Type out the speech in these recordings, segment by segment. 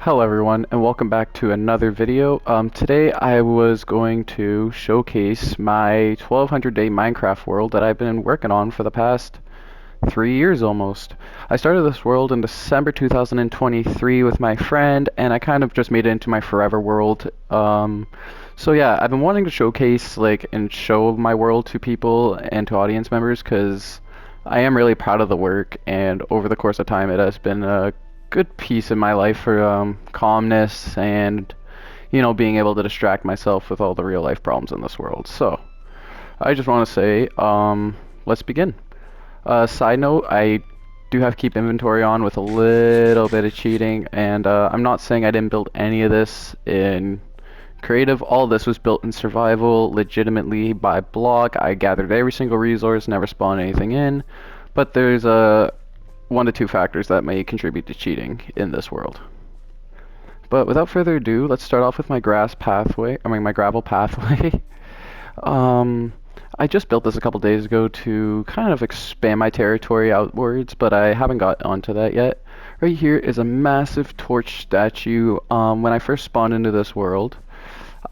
Hello everyone and welcome back to another video. Today I was going to showcase my 1200 day Minecraft world that I've been working on for the past 3 years almost. I started this world in December 2023 with my friend and I kind of just made it into my forever world. So yeah, I've been wanting to showcase and show my world to people and to audience members because I am really proud of the work, and over the course of time it has been a good piece in my life for calmness and being able to distract myself with all the real life problems in this world. So I just want to say let's begin. Side note, I do have keep inventory on with a little bit of cheating, and I'm not saying I didn't build any of this in creative. All this was built in survival legitimately by block. I gathered every single resource, never spawned anything in, but there's one to two factors that may contribute to cheating in this world. But without further ado, let's start off with my my gravel pathway. um, I just built this a couple days ago to kind of expand my territory outwards, but I haven't got onto that yet. Right here is a massive torch statue. When I first spawned into this world,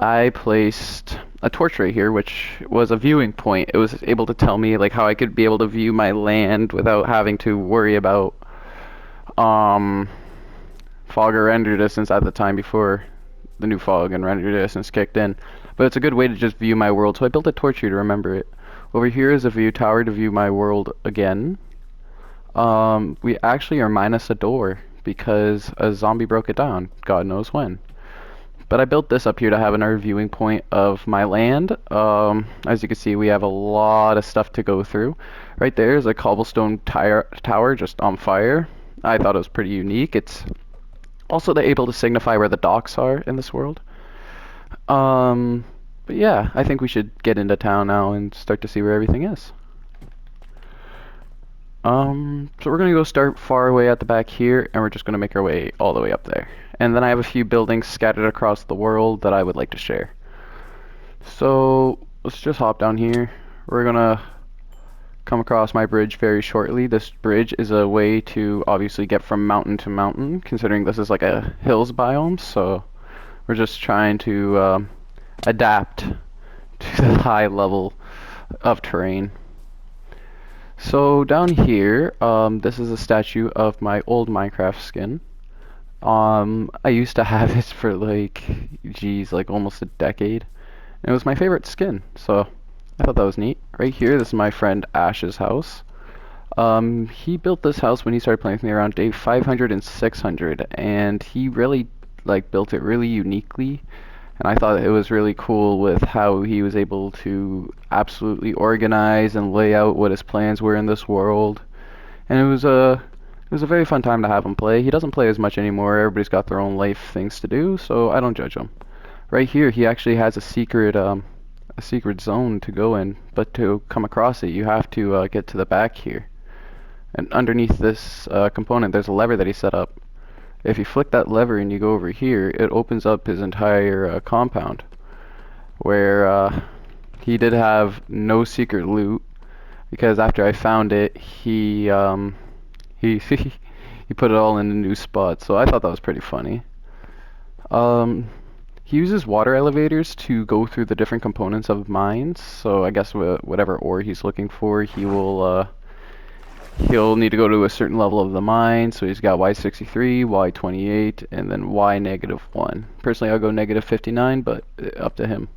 I placed a torch right here, which was a viewing point. It was able to tell me how I could be able to view my land without having to worry about um, fog or render distance at the time before the new fog and render distance kicked in. But it's a good way to just view my world, so I built a torch here to remember it. Over here is a view tower to view my world again. We actually are minus a door because a zombie broke it down, God knows when. But I built this up here to have another viewing point of my land. As you can see, we have a lot of stuff to go through. Right there is a cobblestone tower just on fire. I thought it was pretty unique. It's also able to signify where the docks are in this world. But yeah, I think we should get into town now and start to see where everything is. So we're gonna go start far away at the back here, and we're just gonna make our way all the way up there. And then I have a few buildings scattered across the world that I would like to share. So let's just hop down here. We're gonna come across my bridge very shortly. This bridge is a way to obviously get from mountain to mountain, considering this is like a hills biome, so we're just trying to adapt to the high level of terrain. So down here, this is a statue of my old Minecraft skin. I used to have it for almost a decade. And it was my favorite skin, so I thought that was neat. Right here, this is my friend Ash's house. He built this house when he started playing with me around day 500 and 600, and he really built it really uniquely. And I thought it was really cool with how he was able to absolutely organize and lay out what his plans were in this world. And it was a very fun time to have him play. He doesn't play as much anymore. Everybody's got their own life things to do, so I don't judge him. Right here, he actually has a secret zone to go in, but to come across it, you have to get to the back here. And underneath this component, there's a lever that he set up. If you flick that lever and you go over here, it opens up his entire compound, where he did have no secret loot, because after I found it, he he put it all in a new spot. So I thought that was pretty funny. He uses water elevators to go through the different components of mines. So I guess whatever ore he's looking for, he'll need to go to a certain level of the mine. So he's got Y63, Y28, and then Y -1. Personally, I'll go -59, but up to him.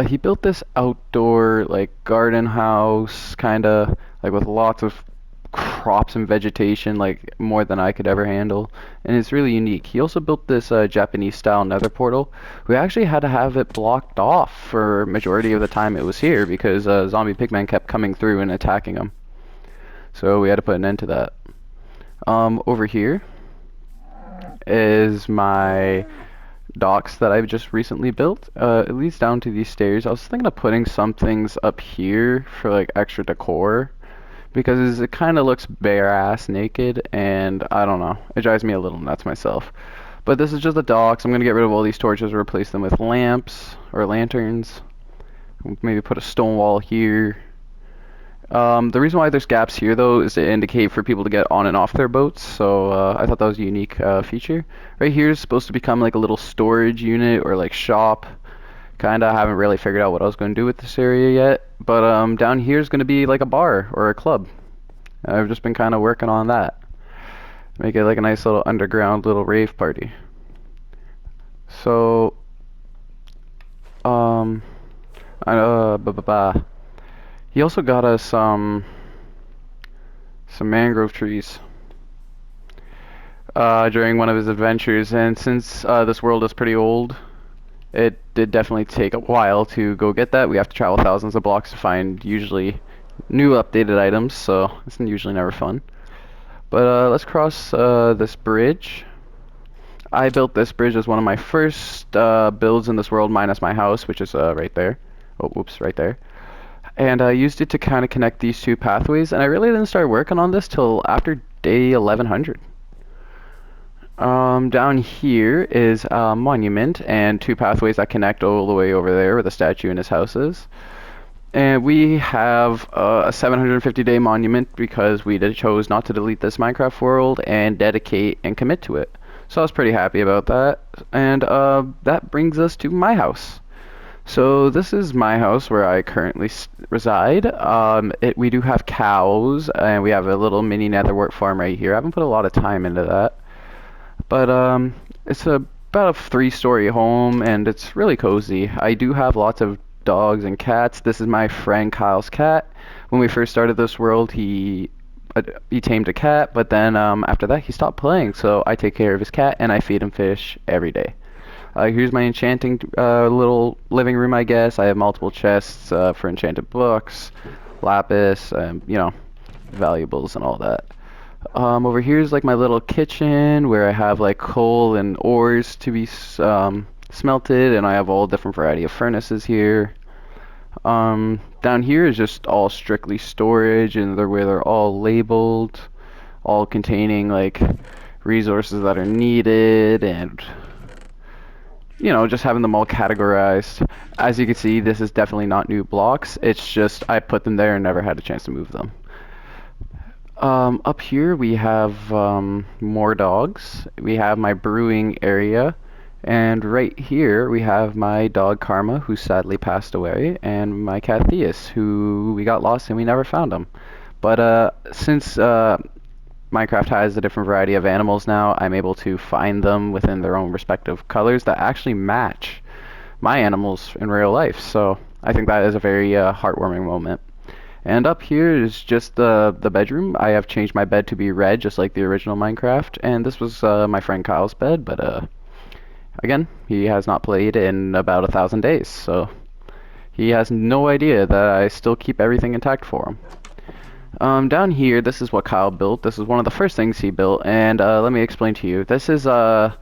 He built this outdoor garden house, kinda with lots of crops and vegetation, more than I could ever handle, and it's really unique. He also built this Japanese style nether portal. We actually had to have it blocked off for majority of the time it was here because zombie pigmen kept coming through and attacking him. So we had to put an end to that. Over here is my docks that I've just recently built. It leads down to these stairs. I was thinking of putting some things up here for extra decor, because it kind of looks bare ass naked, and I don't know, it drives me a little nuts myself. But this is just the docks. I'm gonna get rid of all these torches, replace them with lamps or lanterns. Maybe put a stone wall here, The reason why there's gaps here, though, is to indicate for people to get on and off their boats, so I thought that was a unique feature. Right here is supposed to become like a little storage unit or like shop. Kinda haven't really figured out what I was going to do with this area yet, but down here is going to be like a bar or a club. I've just been kind of working on that. Make it like a nice little underground little rave party. So, um, he also got us some mangrove trees during one of his adventures, and since this world is pretty old, it did definitely take a while to go get that. We have to travel thousands of blocks to find usually new updated items, so it's usually never fun. But let's cross this bridge. I built this bridge as one of my first builds in this world, minus my house, which is right there. Oh, whoops, right there. And I used it to kind of connect these two pathways, and I really didn't start working on this till after day 1100. Down here is a monument and two pathways that connect all the way over there where the statue and his house is. And we have a 750-day monument because we chose not to delete this Minecraft world and dedicate and commit to it. So I was pretty happy about that. And that brings us to my house. So this is my house where I currently reside. We do have cows, and we have a little mini netherwort farm right here. I haven't put a lot of time into that. But it's about a 3-story home, and it's really cozy. I do have lots of dogs and cats. This is my friend Kyle's cat. When we first started this world, he tamed a cat, but then after that he stopped playing, so I take care of his cat and I feed him fish every day. Here's my enchanting little living room, I guess. I have multiple chests for enchanted books, lapis, you know, valuables and all that. Over here is like my little kitchen where I have like coal and ores to be smelted, and I have all different variety of furnaces here. Down here is just all strictly storage, and where they're all labeled, all containing like resources that are needed, and you know, just having them all categorized. As you can see, this is definitely not new blocks. It's just I put them there and never had a chance to move them. Up here we have more dogs. We have my brewing area, and right here we have my dog Karma, who sadly passed away, and my cat Theus, who we got lost and we never found him. But since Minecraft has a different variety of animals now, I'm able to find them within their own respective colors that actually match my animals in real life. So I think that is a very heartwarming moment. And up here is just the bedroom. I have changed my bed to be red, just like the original Minecraft. And this was my friend Kyle's bed, but again, he has not played in about 1,000 days, so he has no idea that I still keep everything intact for him. Down here, this is what Kyle built. This is one of the first things he built, and let me explain to you. This is a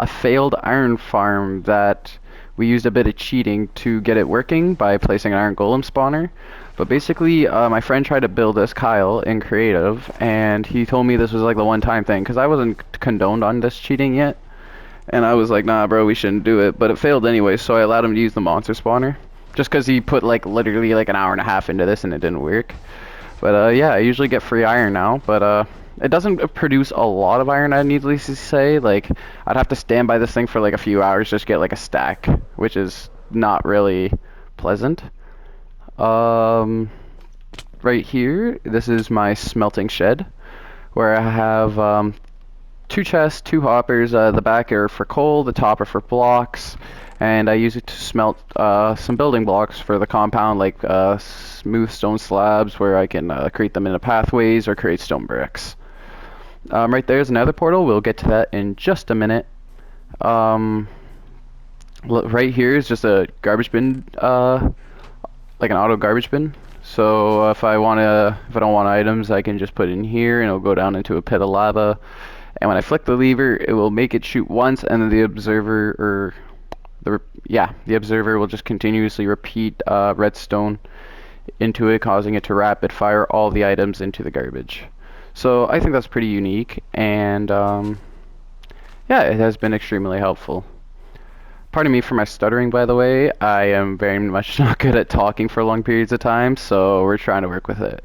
failed iron farm that we used a bit of cheating to get it working by placing an iron golem spawner. But basically, my friend tried to build this, Kyle, in creative, and he told me this was like the one-time thing, because I wasn't condoned on this cheating yet. And I was like, nah, bro, we shouldn't do it. But it failed anyway, so I allowed him to use the monster spawner. Just because he put like literally like an hour and a half into this and it didn't work. But yeah, I usually get free iron now, but it doesn't produce a lot of iron, I needless to say. Like, I'd have to stand by this thing for like a few hours just to get like a stack, which is not really pleasant. Right here, this is my smelting shed, where I have 2 chests, 2 hoppers. The back are for coal, the top are for blocks, and I use it to smelt some building blocks for the compound, like smooth stone slabs where I can create them into pathways or create stone bricks. Right there's another portal. We'll get to that in just a minute. Right here is just a garbage bin, like an auto garbage bin. So if I don't want items, I can just put it in here and it'll go down into a pit of lava. And when I flick the lever, it will make it shoot once, and then the observer will just continuously repeat redstone into it, causing it to rapid fire all the items into the garbage. So I think that's pretty unique, and yeah, it has been extremely helpful. Pardon me for my stuttering, by the way. I am very much not good at talking for long periods of time, so we're trying to work with it.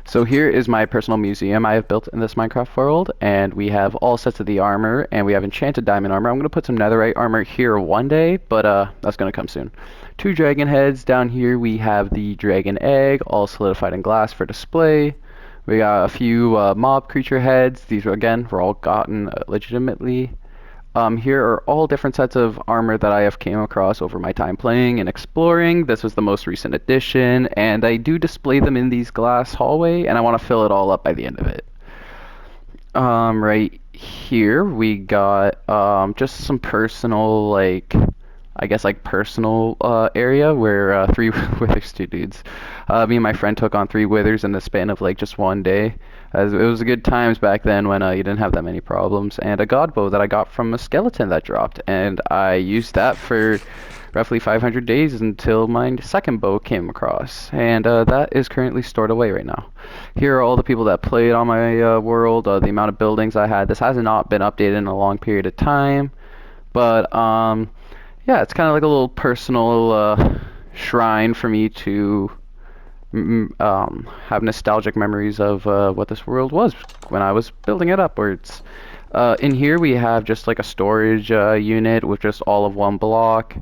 So here is my personal museum I have built in this Minecraft world, and we have all sets of the armor, and we have enchanted diamond armor. I'm going to put some netherite armor here one day, but that's going to come soon. 2 dragon heads. Down here we have the dragon egg, all solidified in glass for display. We got a few mob creature heads. These, again, were all gotten legitimately. Here are all different sets of armor that I have came across over my time playing and exploring. This was the most recent addition, and I do display them in these glass hallway, and I want to fill it all up by the end of it. Right here we got just some personal, like, I guess like personal area where 3 withers, 2 dudes. Me and my friend took on 3 withers in the span of like just one day. As it was a good times back then when you didn't have that many problems. And a god bow that I got from a skeleton that dropped, and I used that for roughly 500 days until my second bow came across, and that is currently stored away right now. Here are all the people that played on my world, the amount of buildings I had. This has not been updated in a long period of time, but yeah, it's kind of like a little personal shrine for me to have nostalgic memories of what this world was when I was building it upwards. In here we have just like a storage unit with just all of 1 block.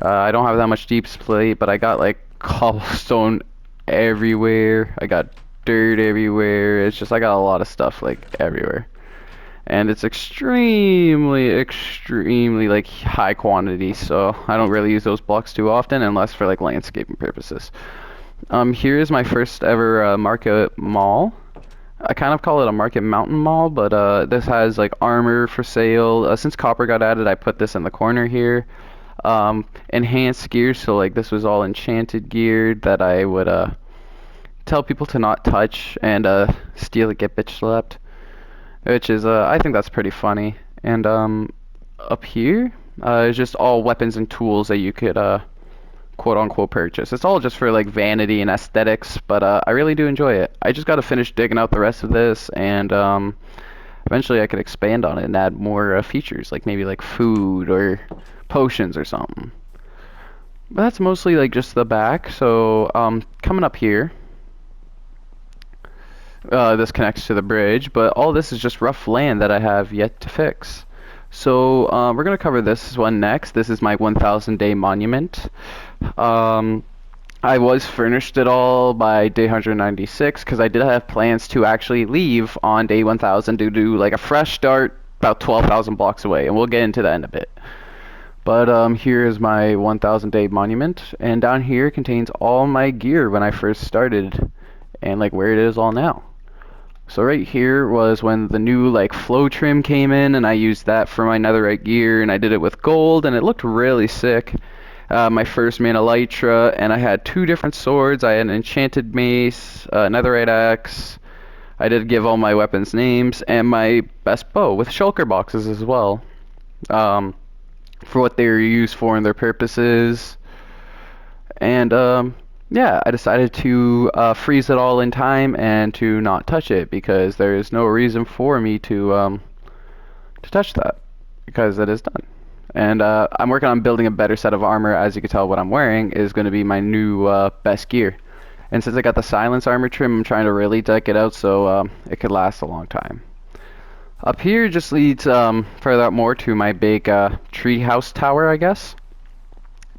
I don't have that much deep slate, but I got like cobblestone everywhere. I got dirt everywhere. It's just I got a lot of stuff like everywhere. And it's extremely like high quantity, so I don't really use those blocks too often unless for like landscaping purposes. Here is my first ever market mall. I kind of call it a market mountain mall, but this has like armor for sale. Since copper got added, I put this in the corner here. Enhanced gear, so like this was all enchanted gear that I would tell people to not touch and steal it, get bitch slapped, which is I think that's pretty funny. And up here is just all weapons and tools that you could quote unquote purchase. It's all just for like vanity and aesthetics, but I really do enjoy it. I just got to finish digging out the rest of this, and eventually I could expand on it and add more features, like maybe like food or potions or something. But that's mostly like just the back. So coming up here, this connects to the bridge, but all this is just rough land that I have yet to fix. So we're going to cover this one next. This is my 1,000 day monument. I was furnished it all by day 196 because I did have plans to actually leave on day 1,000 to do like a fresh start about 12,000 blocks away, and we'll get into that in a bit. But here is my 1,000 day monument, and down here contains all my gear when I first started and like where it is all now. So right here was when the new like flow trim came in, and I used that for my netherite gear, and I did it with gold, and it looked really sick. My first mana elytra, and I had 2 different swords. I had an enchanted mace, netherite axe. I did give all my weapons names, and my best bow with shulker boxes as well, for what they were used for and their purposes. And yeah, I decided to freeze it all in time and to not touch it, because there is no reason for me to touch that, because it is done. And I'm working on building a better set of armor. As you can tell, what I'm wearing is going to be my new best gear. And since I got the silence armor trim, I'm trying to really deck it out so it could last a long time. Up here just leads further out more to my big tree house tower, I guess.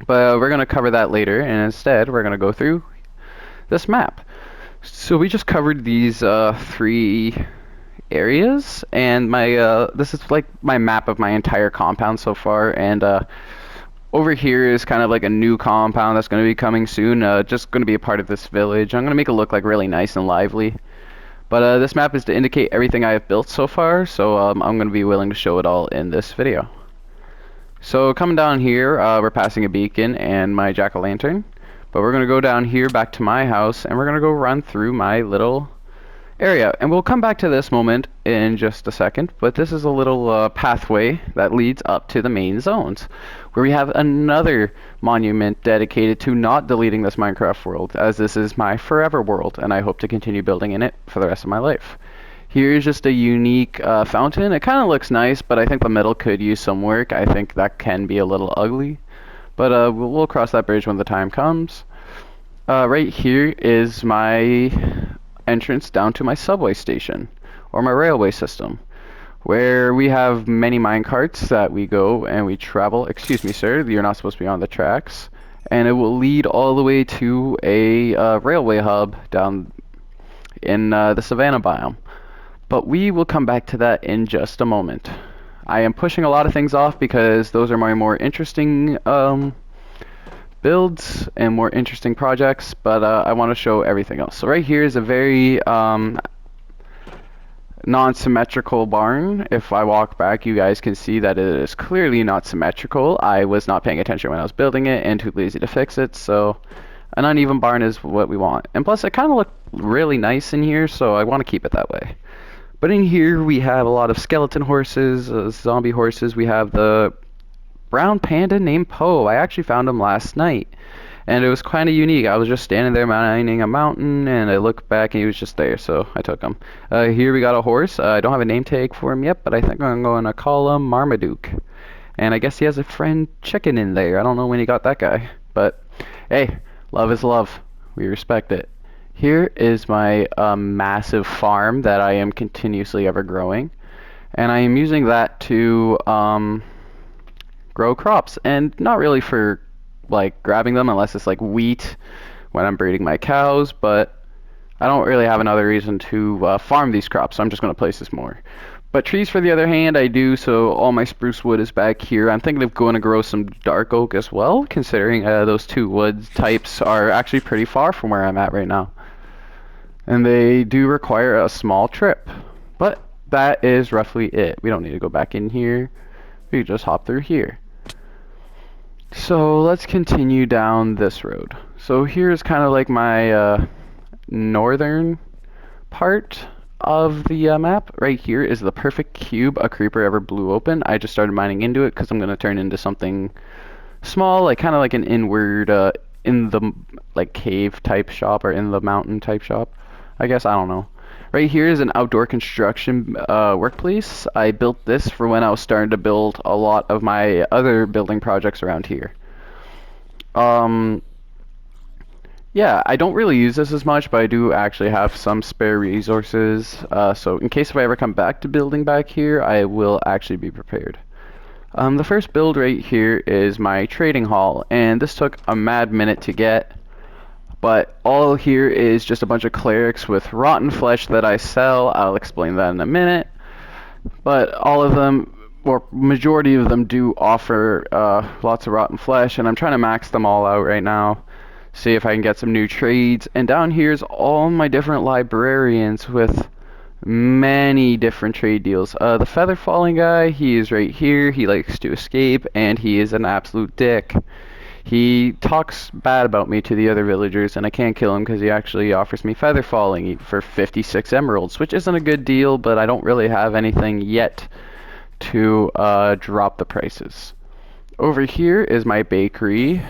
But we're going to cover that later, and instead we're going to go through this map. So we just covered these 3 areas, and my this is like my map of my entire compound so far, and over here is kind of like a new compound that's going to be coming soon, just going to be a part of this village. I'm going to make it look like really nice and lively. But this map is to indicate everything I have built so far, so I'm going to be willing to show it all in this video. So coming down here, we're passing a beacon and my jack-o'-lantern, but we're going to go down here back to my house, and we're going to go run through my little area. And we'll come back to this moment in just a second, but this is a little pathway that leads up to the main zones, where we have another monument dedicated to not deleting this Minecraft world, as this is my forever world, and I hope to continue building in it for the rest of my life. Here's just a unique fountain. It kind of looks nice, but I think the middle could use some work. I think that can be a little ugly, but we'll cross that bridge when the time comes. Right here is my entrance down to my subway station, or my railway system, where we have many minecarts that we go and we travel. Excuse me, sir, you're not supposed to be on the tracks. And it will lead all the way to a railway hub down in the savannah biome. But we will come back to that in just a moment. I am pushing a lot of things off because those are my more interesting builds and more interesting projects, but I want to show everything else. So right here is a very non-symmetrical barn. If I walk back, you guys can see that it is clearly not symmetrical. I was not paying attention when I was building it and too lazy to fix it, so an uneven barn is what we want. And plus, it kind of looked really nice in here, so I want to keep it that way. But in here, we have a lot of skeleton horses, zombie horses. We have the brown panda named Poe. I actually found him last night, and it was kind of unique. I was just standing there mining a mountain, and I looked back, and he was just there, so I took him. Here we got a horse. I don't have a name tag for him yet, but I think I'm going to call him Marmaduke. And I guess he has a friend chicken in there. I don't know when he got that guy, but hey, love is love. We respect it. Here is my massive farm that I am continuously ever growing, and I am using that to grow crops, and not really for like grabbing them unless it's like wheat when I'm breeding my cows, but I don't really have another reason to farm these crops, so I'm just going to place this more. But trees, for the other hand, I do, so all my spruce wood is back here. I'm thinking of going to grow some dark oak as well, considering those two wood types are actually pretty far from where I'm at right now. And they do require a small trip. But that is roughly it. We don't need to go back in here. We can just hop through here. So let's continue down this road. So here's kind of like my northern part of the map. Right here is the perfect cube a creeper ever blew open. I just started mining into it because I'm going to turn into something small, like kind of like an inward, in the like cave type shop, or in the mountain type shop. I guess, I don't know. Right here is an outdoor construction workplace. I built this for when I was starting to build a lot of my other building projects around here. Yeah, I don't really use this as much, but I do actually have some spare resources. So in case if I ever come back to building back here, I will actually be prepared. The first build right here is my trading hall, and this took a mad minute to get. But all here is just a bunch of clerics with rotten flesh that I sell. I'll explain that in a minute. But all of them, or majority of them, do offer lots of rotten flesh, and I'm trying to max them all out right now. See if I can get some new trades. And down here's all my different librarians with many different trade deals. The feather falling guy, he is right here. He likes to escape, and he is an absolute dick. He talks bad about me to the other villagers, and I can't kill him because he actually offers me feather falling for 56 emeralds, which isn't a good deal, but I don't really have anything yet to drop the prices. Over here is my bakery,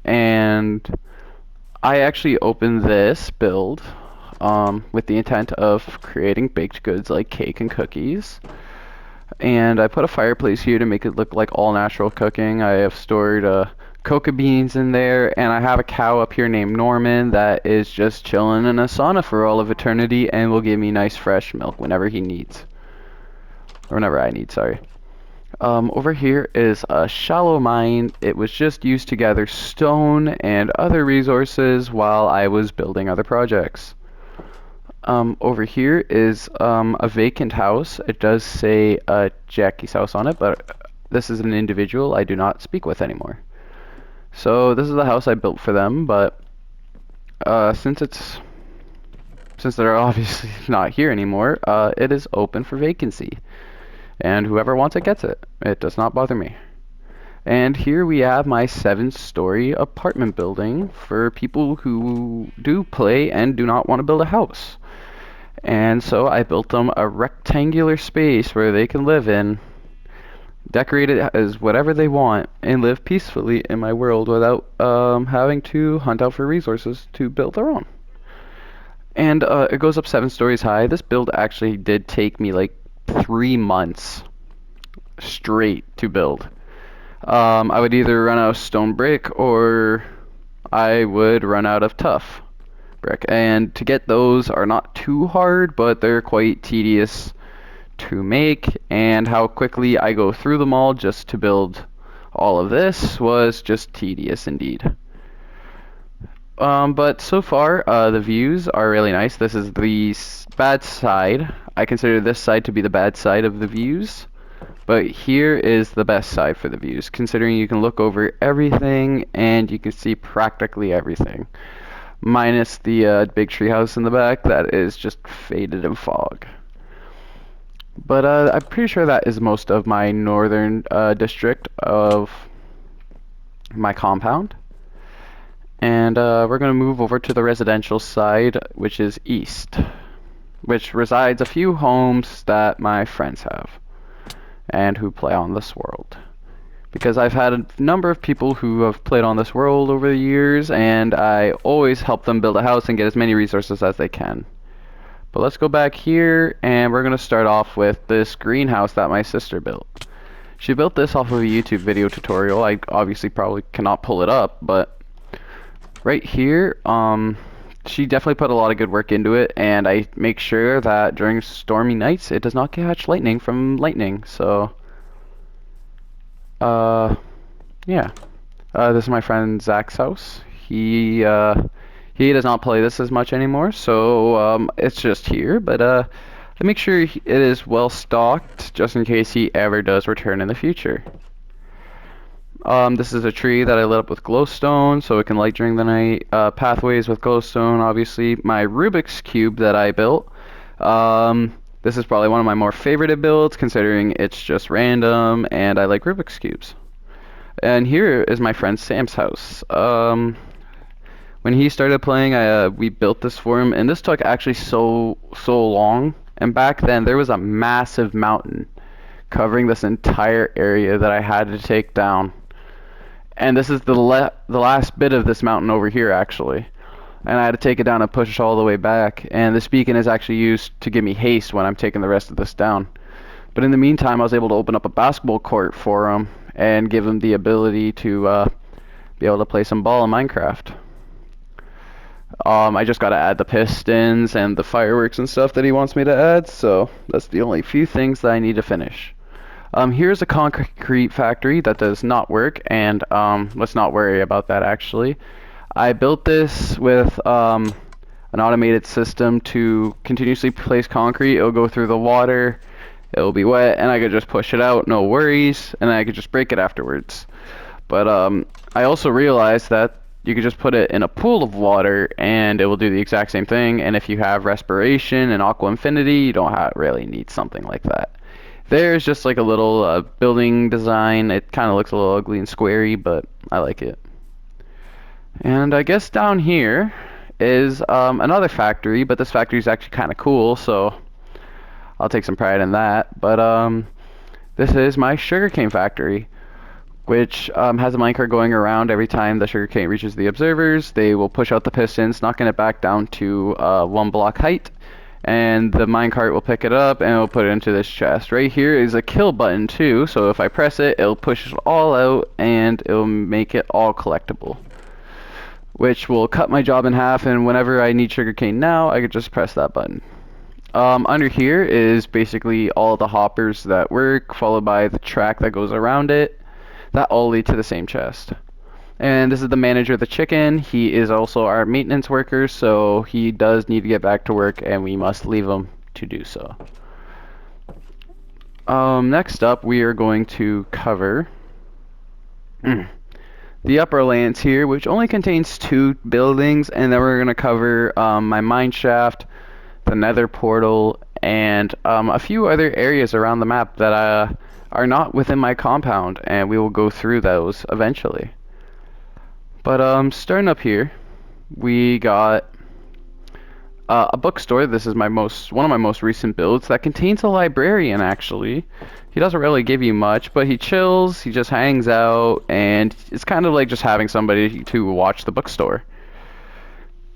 and I actually opened this build with the intent of creating baked goods like cake and cookies. And I put a fireplace here to make it look like all natural cooking. I have stored coca beans in there, and I have a cow up here named Norman that is just chilling in a sauna for all of eternity and will give me nice fresh milk whenever he needs. Or whenever I need, sorry. Over here is a shallow mine. It was just used to gather stone and other resources while I was building other projects. Over here is a vacant house. It does say Jackie's house on it, but this is an individual I do not speak with anymore. So this is the house I built for them, but since they're obviously not here anymore, it is open for vacancy. And whoever wants it gets it. It does not bother me. And here we have my 7-story apartment building for people who do play and do not want to build a house. And so I built them a rectangular space where they can live in, decorate it as whatever they want, and live peacefully in my world without having to hunt out for resources to build their own. And it goes up 7 stories high. This build actually did take me like 3 months straight to build. I would either run out of stone brick or I would run out of tough brick. And to get those are not too hard, but they're quite tedious to make, and how quickly I go through them all just to build all of this was just tedious indeed. But so far, the views are really nice. This is the bad side. I consider this side to be the bad side of the views, but here is the best side for the views, considering you can look over everything and you can see practically everything, minus the big treehouse in the back that is just faded in fog. But I'm pretty sure that is most of my northern district of my compound. And we're going to move over to the residential side, which is east, which resides a few homes that my friends have and who play on this world. Because I've had a number of people who have played on this world over the years, and I always help them build a house and get as many resources as they can. But let's go back here, and we're going to start off with this greenhouse that my sister built. She built this off of a YouTube video tutorial. I obviously probably cannot pull it up, but right here, she definitely put a lot of good work into it, and I make sure that during stormy nights it does not catch lightning from lightning. So, yeah. This is my friend Zach's house. He does not play this as much anymore, so it's just here. But I make sure it is well stocked, just in case he ever does return in the future. This is a tree that I lit up with glowstone, so it can light during the night. Pathways with glowstone, obviously. My Rubik's Cube that I built. This is probably one of my more favorited builds, considering it's just random, and I like Rubik's Cubes. And here is my friend Sam's house. When he started playing, we built this for him, and this took actually so long. And back then, there was a massive mountain covering this entire area that I had to take down. And this is the last bit of this mountain over here, actually. And I had to take it down and push it all the way back. And this beacon is actually used to give me haste when I'm taking the rest of this down. But in the meantime, I was able to open up a basketball court for him and give him the ability to be able to play some ball in Minecraft. I just got to add the pistons and the fireworks and stuff that he wants me to add, so that's the only few things that I need to finish. Here's a concrete factory that does not work, and let's not worry about that actually. I built this with an automated system to continuously place concrete. It'll go through the water, it'll be wet, and I could just push it out, no worries, and I could just break it afterwards. But I also realized that you could just put it in a pool of water and it will do the exact same thing, and if you have respiration and aqua infinity, you don't really need something like that. There's just like a little building design. It kind of looks a little ugly and squarey, but I like it. And I guess down here is another factory, but this factory is actually kind of cool, so I'll take some pride in that. But this is my sugarcane factory, which has a minecart going around. Every time the sugarcane reaches the observers, they will push out the pistons, knocking it back down to 1 block height. And the minecart will pick it up and it'll put it into this chest. Right here is a kill button too, so if I press it, it'll push it all out and it'll make it all collectible, which will cut my job in half, and whenever I need sugarcane now, I could just press that button. Under here is basically all the hoppers that work, followed by the track that goes around it. That all lead to the same chest. And this is the manager of the chicken. He is also our maintenance worker, so he does need to get back to work, and we must leave him to do so. Next up, we are going to cover the upper lands here, which only contains 2 buildings, and then we're going to cover my mine shaft, the nether portal, and a few other areas around the map that are not within my compound, and we will go through those eventually. But starting up here, we got a bookstore. This is one of my most recent builds that contains a librarian. Actually, he doesn't really give you much, but he chills. He just hangs out, and it's kind of like just having somebody to watch the bookstore.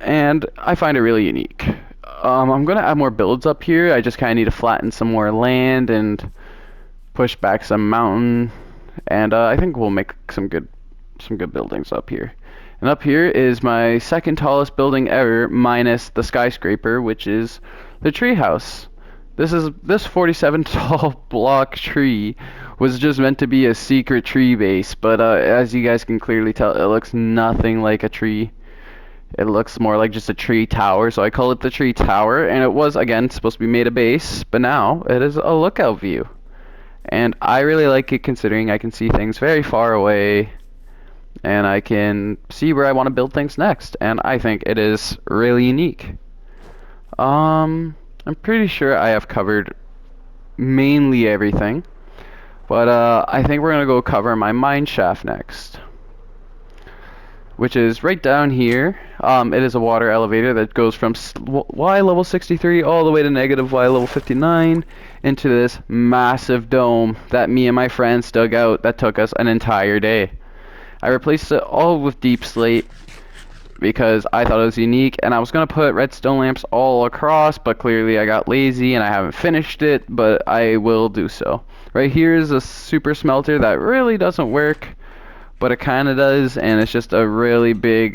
And I find it really unique. I'm gonna add more builds up here. I just kind of need to flatten some more land and push back some mountain, and I think we'll make some good buildings up here. And up here is my second tallest building ever, minus the skyscraper, which is the treehouse. This 47 tall block tree was just meant to be a secret tree base, but as you guys can clearly tell, it looks nothing like a tree. It looks more like just a tree tower, so I call it the tree tower, and it was, again, supposed to be made a base, but now it is a lookout view. And I really like it considering I can see things very far away, and I can see where I want to build things next, and I think it is really unique. I'm pretty sure I have covered mainly everything, but I think we're going to go cover my mine shaft next, which is right down here. It is a water elevator that goes from Y level 63 all the way to negative Y level 59 into this massive dome that me and my friends dug out that took us an entire day. I replaced it all with deep slate because I thought it was unique, and I was going to put redstone lamps all across, but clearly I got lazy and I haven't finished it, but I will do so. Right here is a super smelter that really doesn't work, but it kind of does, and it's just a really big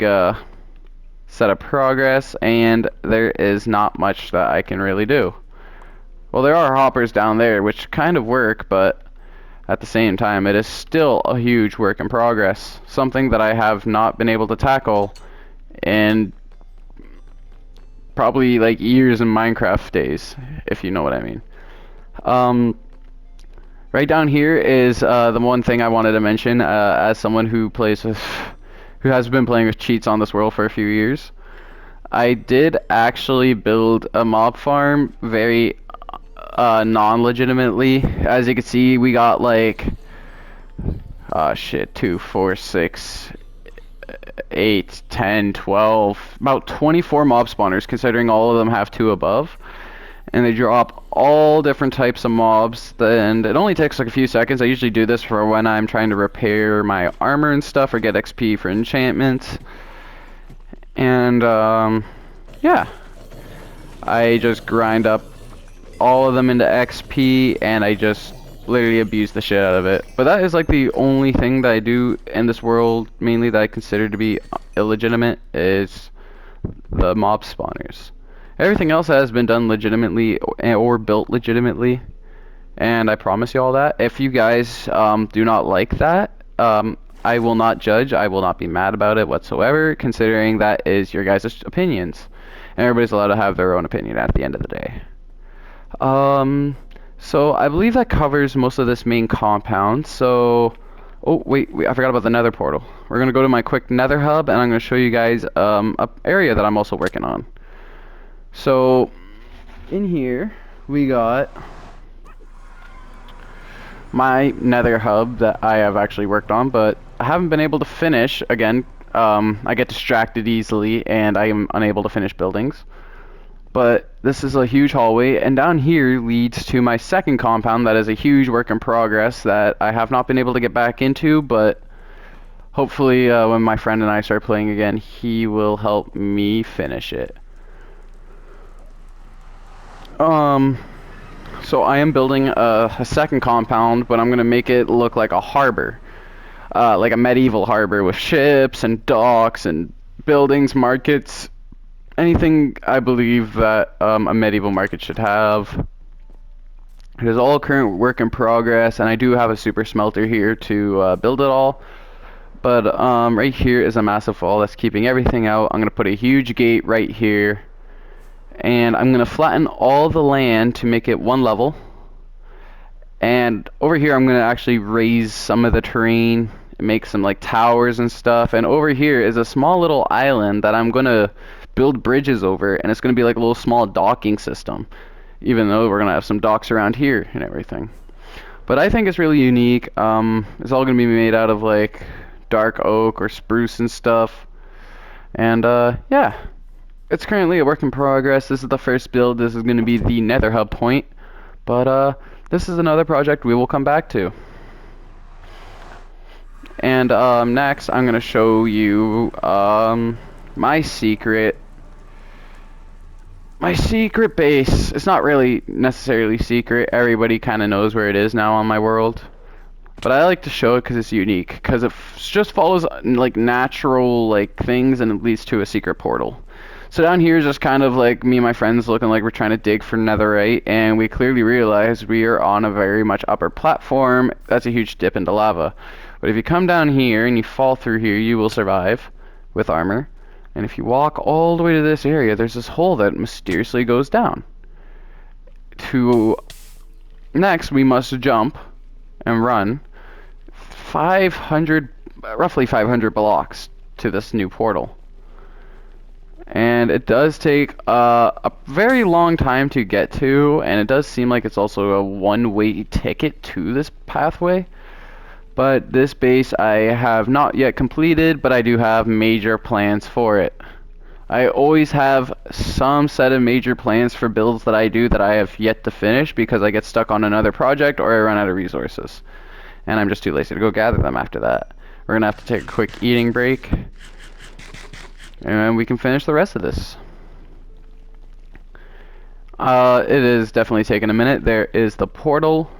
set of progress, and there is not much that I can really do. Well, there are hoppers down there which kind of work, but at the same time it is still a huge work in progress, something that I have not been able to tackle in probably like years in Minecraft days, if you know what I mean. Right down here is the one thing I wanted to mention, as someone who has been playing with cheats on this world for a few years. I did actually build a mob farm very non-legitimately. As you can see, we got like 2, 4, 6, 8, 10, 12, about 24 mob spawners, considering all of them have 2 above. And they drop all different types of mobs, and it only takes like a few seconds. I usually do this for when I'm trying to repair my armor and stuff, or get XP for enchantments. And yeah, I just grind up all of them into XP, and I just literally abuse the shit out of it. But that is like the only thing that I do in this world, mainly that I consider to be illegitimate, is the mob spawners. Everything else has been done legitimately or built legitimately, and I promise you all that. If you guys do not like that, I will not judge. I will not be mad about it whatsoever, considering that is your guys' opinions. And everybody's allowed to have their own opinion at the end of the day. So I believe that covers most of this main compound. So, oh wait, I forgot about the nether portal. We're going to go to my quick nether hub, and I'm going to show you guys an area that I'm also working on. So, in here, we got my nether hub that I have actually worked on, but I haven't been able to finish. Again, I get distracted easily, and I am unable to finish buildings. But this is a huge hallway, and down here leads to my second compound that is a huge work in progress that I have not been able to get back into, but hopefully when my friend and I start playing again, he will help me finish it. So I am building a second compound, but I'm going to make it look like a harbor. Like a medieval harbor with ships and docks and buildings, markets, anything I believe that a medieval market should have. It is all current work in progress, and I do have a super smelter here to build it all. But right here is a massive wall that's keeping everything out. I'm going to put a huge gate right here. And I'm going to flatten all the land to make it one level. And over here I'm going to actually raise some of the terrain and make some like towers and stuff. And over here is a small little island that I'm going to build bridges over, and it's going to be like a little small docking system, even though we're going to have some docks around here and everything. But I think it's really unique. It's all going to be made out of like dark oak or spruce and stuff. And yeah. It's currently a work in progress. This is the first build. This is going to be the nether hub point. But this is another project we will come back to. And next, I'm going to show you my secret base. It's not really necessarily secret. Everybody kind of knows where it is now on my world. But I like to show it because it's unique, because it just follows like natural like things and it leads to a secret portal. So down here is just kind of like me and my friends looking like we're trying to dig for netherite, and we clearly realize we are on a very much upper platform. That's a huge dip into lava. But if you come down here and you fall through here, you will survive with armor. And if you walk all the way to this area, there's this hole that mysteriously goes down. Next, we must jump and run 500, roughly 500 blocks to this new portal. And it does take a very long time to get to, and it does seem like it's also a one-way ticket to this pathway. But this base I have not yet completed, but I do have major plans for it. I always have some set of major plans for builds that I do that I have yet to finish because I get stuck on another project or I run out of resources. And I'm just too lazy to go gather them after that. We're going to have to take a quick eating break, and we can finish the rest of this. It is definitely taking a minute. There is the portal,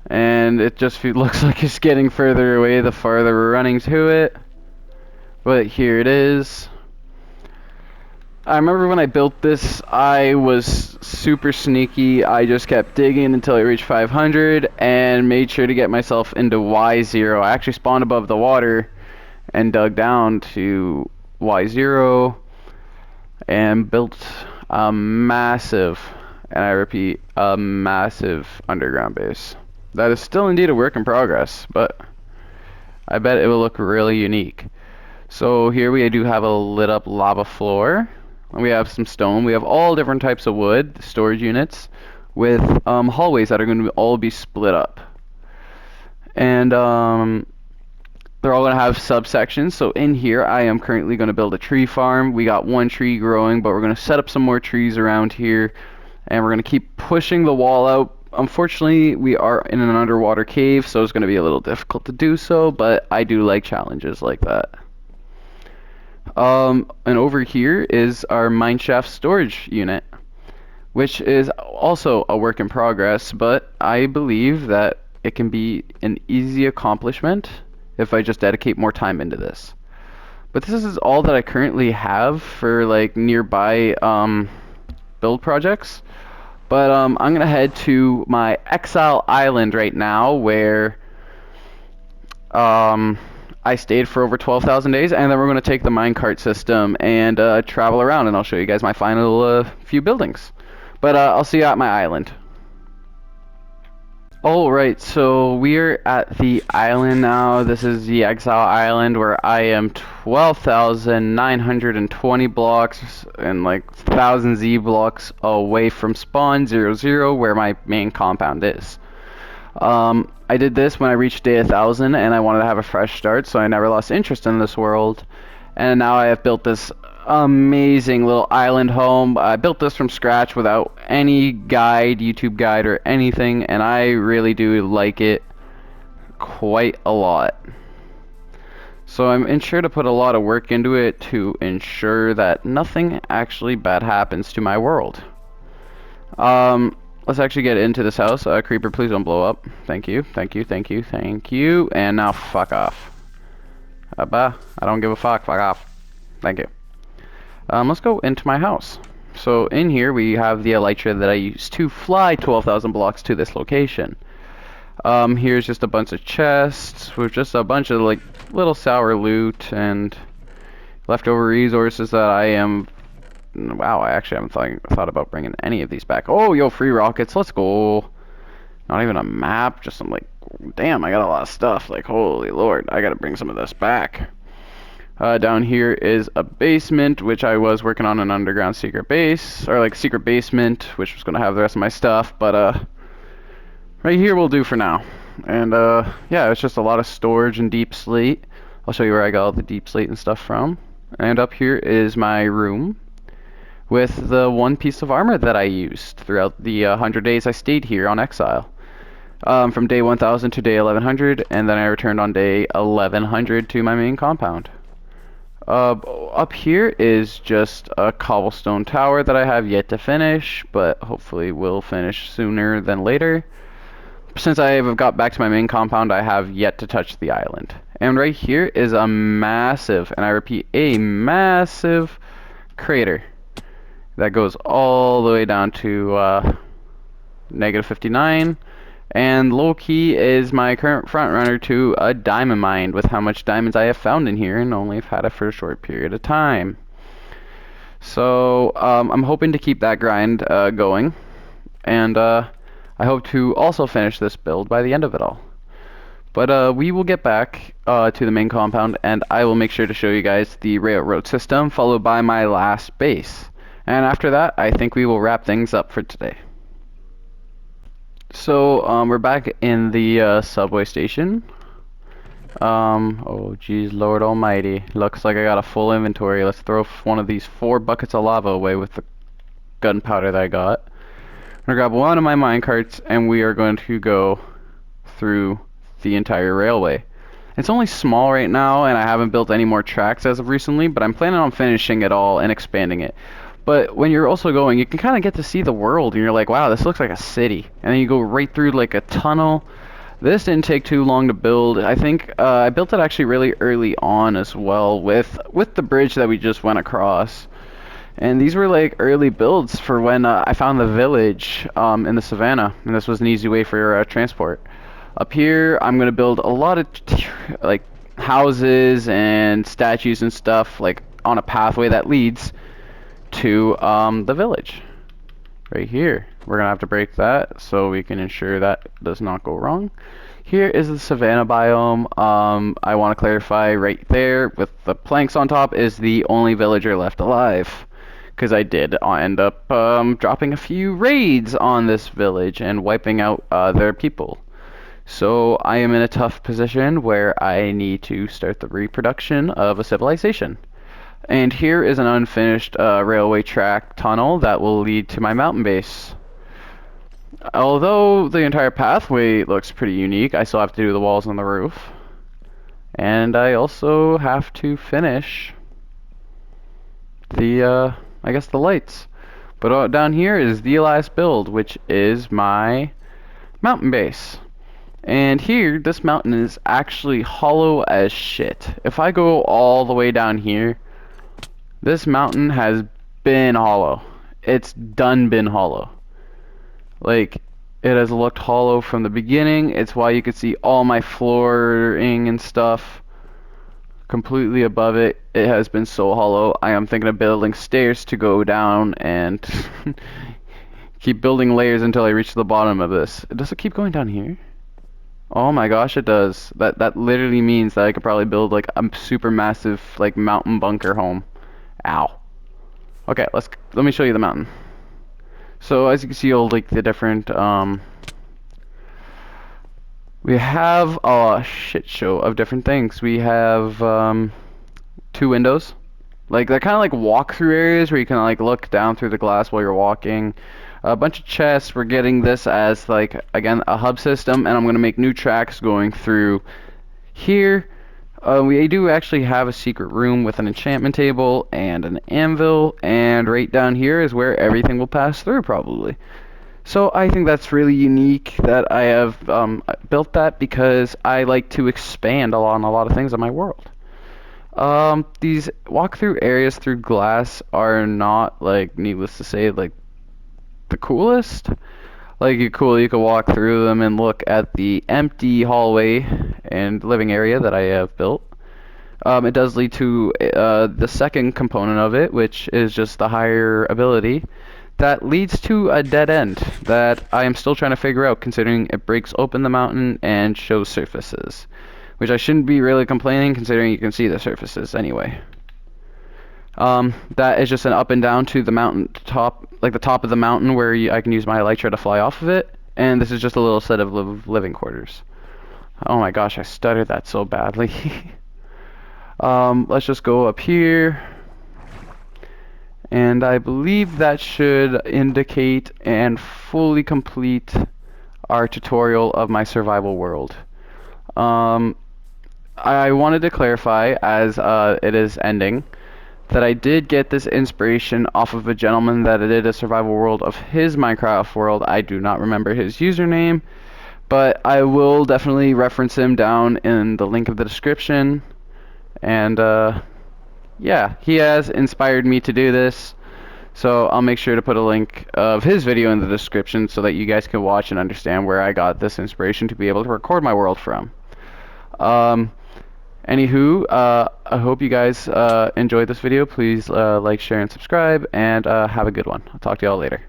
and it just looks like it's getting further away the farther we're running to it. But here it is. I remember when I built this, I was super sneaky. I just kept digging until I reached 500 and made sure to get myself into Y0. I actually spawned above the water and dug down to Y0 and built a massive, and I repeat, a massive underground base. That is still indeed a work in progress, but I bet it will look really unique. So here we do have a lit up lava floor. We have some stone. We have all different types of wood, storage units, with hallways that are going to all be split up. And they're all going to have subsections. So in here, I am currently going to build a tree farm. We got one tree growing, but we're going to set up some more trees around here. And we're going to keep pushing the wall out. Unfortunately, we are in an underwater cave, so it's going to be a little difficult to do so, but I do like challenges like that. And over here is our mineshaft storage unit, which is also a work in progress, but I believe that it can be an easy accomplishment if I just dedicate more time into this. But this is all that I currently have for like nearby build projects. But I'm gonna head to my Exile Island right now, where I stayed for over 12,000 days, and then we're going to take the minecart system and travel around, and I'll show you guys my final few buildings. But I'll see you at my island. Alright, so we're at the island now. This is the Exile Island, where I am 12,920 blocks and like 1,000 Z blocks away from spawn 00, where my main compound is. I did this when I reached day 1,000 and I wanted to have a fresh start, so I never lost interest in this world. And now I have built this amazing little island home. I built this from scratch without any guide, YouTube guide or anything, and I really do like it quite a lot. So I'm sure to put a lot of work into it to ensure that nothing actually bad happens to my world. Let's actually get into this house. Creeper, please don't blow up. Thank you, thank you, thank you, thank you. And now fuck off. I don't give a fuck. Fuck off. Thank you. Let's go into my house. So in here we have the elytra that I used to fly 12,000 blocks to this location. Here's just a bunch of chests with just a bunch of like little sour loot and leftover resources that I am... Wow, I actually haven't thought about bringing any of these back. Oh, yo, free rockets, let's go. Not even a map, just some like, damn, I got a lot of stuff. Like, holy lord, I gotta bring some of this back. Down here is a basement, which I was working on an underground secret base, or like secret basement, which was gonna have the rest of my stuff, but right here will do for now. And yeah, it's just a lot of storage and deep slate. I'll show you where I got all the deep slate and stuff from. And up here is my room, with the one piece of armor that I used throughout the 100 days I stayed here on Exile. From day 1000 to day 1100, and then I returned on day 1100 to my main compound. Up here is just a cobblestone tower that I have yet to finish, but hopefully will finish sooner than later. since I have got back to my main compound, I have yet to touch the island. And right here is a massive, and I repeat, a massive crater that goes all the way down to negative 59. And low-key is my current front runner to a diamond mine with how much diamonds I have found in here and only have had it for a short period of time. So I'm hoping to keep that grind going, and I hope to also finish this build by the end of it all. But we will get back to the main compound, and I will make sure to show you guys the railroad system, followed by my last base. And after that, I think we will wrap things up for today. So we're back in the subway station. Oh geez, Lord Almighty. Looks like I got a full inventory. Let's throw one of these 4 buckets of lava away with the gunpowder that I got. I'm gonna grab one of my minecarts, and we are going to go through the entire railway. It's only small right now, and I haven't built any more tracks as of recently, but I'm planning on finishing it all and expanding it. But when you're also going, you can kind of get to see the world, and you're like, wow, this looks like a city. And then you go right through like a tunnel. This didn't take too long to build. I think I built it actually really early on as well with the bridge that we just went across. And these were like early builds for when I found the village in the savannah, and this was an easy way for transport. Up here, I'm gonna build a lot of like houses and statues and stuff like on a pathway that leads to the village. Right here, we're gonna have to break that so we can ensure that does not go wrong. Here is the savanna biome. I want to clarify right there with the planks on top is the only villager left alive, because I did end up dropping a few raids on this village and wiping out their people. So I am in a tough position where I need to start the reproduction of a civilization. And here is an unfinished railway track tunnel that will lead to my mountain base. Although the entire pathway looks pretty unique, I still have to do the walls on the roof. And I also have to finish the, I guess the lights. But down here is the last build, which is my mountain base. And here, this mountain is actually hollow as shit. If I go all the way down here, this mountain has been hollow. It's done been hollow. Like, it has looked hollow from the beginning. It's why you could see all my flooring and stuff completely above it. It has been so hollow. I am thinking of building stairs to go down and keep building layers until I reach the bottom of this. Does it keep going down here? Oh my gosh, it does. That literally means that I could probably build like a super massive like mountain bunker home. Ow. Okay, let me show you the mountain. So as you can see, all like the different we have a shit show of different things. We have 2 windows. Like they're kind of like walk-through areas where you can like look down through the glass while you're walking. A bunch of chests. We're getting this as like again a hub system, and I'm gonna make new tracks going through here. We do actually have a secret room with an enchantment table and an anvil, and right down here is where everything will pass through probably. So I think that's really unique that I have built that, because I like to expand on a lot of things in my world. These walk-through areas through glass are not, like, needless to say, like, the coolest. Like, you can walk through them and look at the empty hallway and living area that I have built. It does lead to the second component of it, which is just the higher ability. That leads to a dead end that I am still trying to figure out, considering it breaks open the mountain and shows surfaces. Which I shouldn't be really complaining, considering you can see the surfaces anyway. That is just an up and down to the mountain top, like the top of the mountain where I can use my elytra to fly off of it. And this is just a little set of living quarters. Oh my gosh, I stuttered that so badly. Let's just go up here. And I believe that should indicate and fully complete our tutorial of my survival world. I wanted to clarify, as it is ending, that I did get this inspiration off of a gentleman that did a survival world of his Minecraft world. I do not remember his username, But I will definitely reference him down in the link of the description. And yeah, he has inspired me to do this. So I'll make sure to put a link of his video in the description so that you guys can watch and understand where I got this inspiration to be able to record my world from. Anywho, I hope you guys enjoyed this video. Please like, share, and subscribe, and have a good one. I'll talk to y'all later.